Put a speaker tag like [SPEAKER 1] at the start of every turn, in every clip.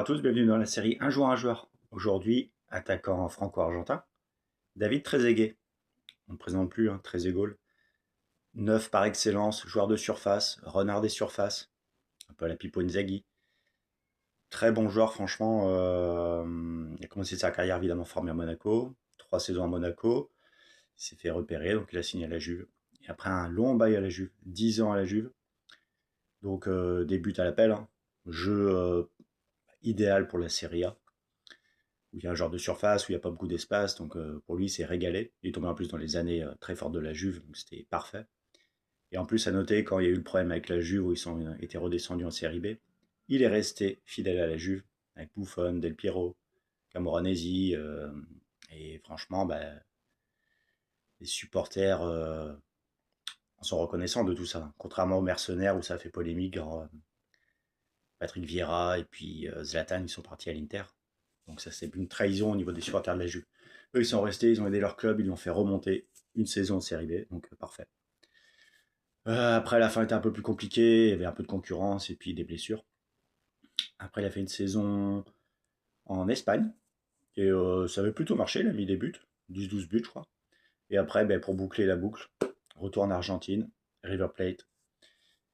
[SPEAKER 1] tous, bienvenue dans la série Un joueur, un joueur. Aujourd'hui, attaquant franco-argentin, David Trezeguet. On ne présente plus, hein, Trezeguet. Neuf par excellence, joueur de surface, renard des surfaces, un peu à la Pipo Inzaghi. Très bon joueur, franchement. Il a commencé sa carrière évidemment formé à Monaco, 3 saisons à Monaco. Il s'est fait repérer, donc il a signé à la Juve. Et après un long bail à la Juve, 10 ans à la Juve, donc débute à l'appel, hein. Jeu idéal pour la Serie A, où il y a un genre de surface, où il n'y a pas beaucoup d'espace, donc pour lui c'est régalé. Il est tombé en plus dans les années très fortes de la Juve, donc c'était parfait. Et en plus à noter, quand il y a eu le problème avec la Juve, où ils ont été redescendus en Série B, il est resté fidèle à la Juve, avec Buffon, Del Piero, Camoranesi, et franchement, bah, les supporters sont reconnaissants de tout ça, contrairement aux mercenaires où ça a fait polémique, genre, Patrick Vieira et puis Zlatan, ils sont partis à l'Inter. Donc ça, c'est une trahison au niveau des supporters de la Juve. Eux, ils sont restés, ils ont aidé leur club, ils l'ont fait remonter une saison en Série B, donc parfait. Après, la fin était un peu plus compliquée, il y avait un peu de concurrence et puis des blessures. Après, il a fait une saison en Espagne, et ça avait plutôt marché, il a mis des buts, 10-12 buts, je crois. Et après, ben, pour boucler la boucle, retour en Argentine, River Plate.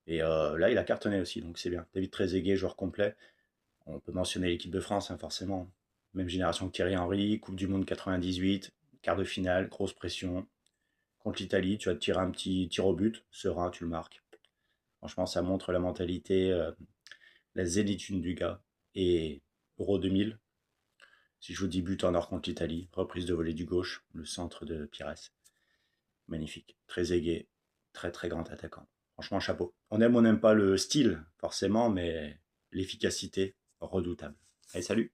[SPEAKER 1] Et là, il a cartonné aussi, donc c'est bien. David Trezeguet, joueur complet. On peut mentionner l'équipe de France, hein, forcément. Même génération que Thierry Henry, Coupe du Monde 98, quart de finale, grosse pression. Contre l'Italie, tu vas te tirer un petit tir au but, serein, tu le marques. Franchement, ça montre la mentalité, la zénitude du gars. Et Euro 2000, si je vous dis but en or contre l'Italie, reprise de volée du gauche, le centre de Pires. Magnifique, très aigué, très très grand attaquant. Franchement, chapeau. On aime ou on n'aime pas le style, forcément, mais l'efficacité, redoutable. Allez, salut!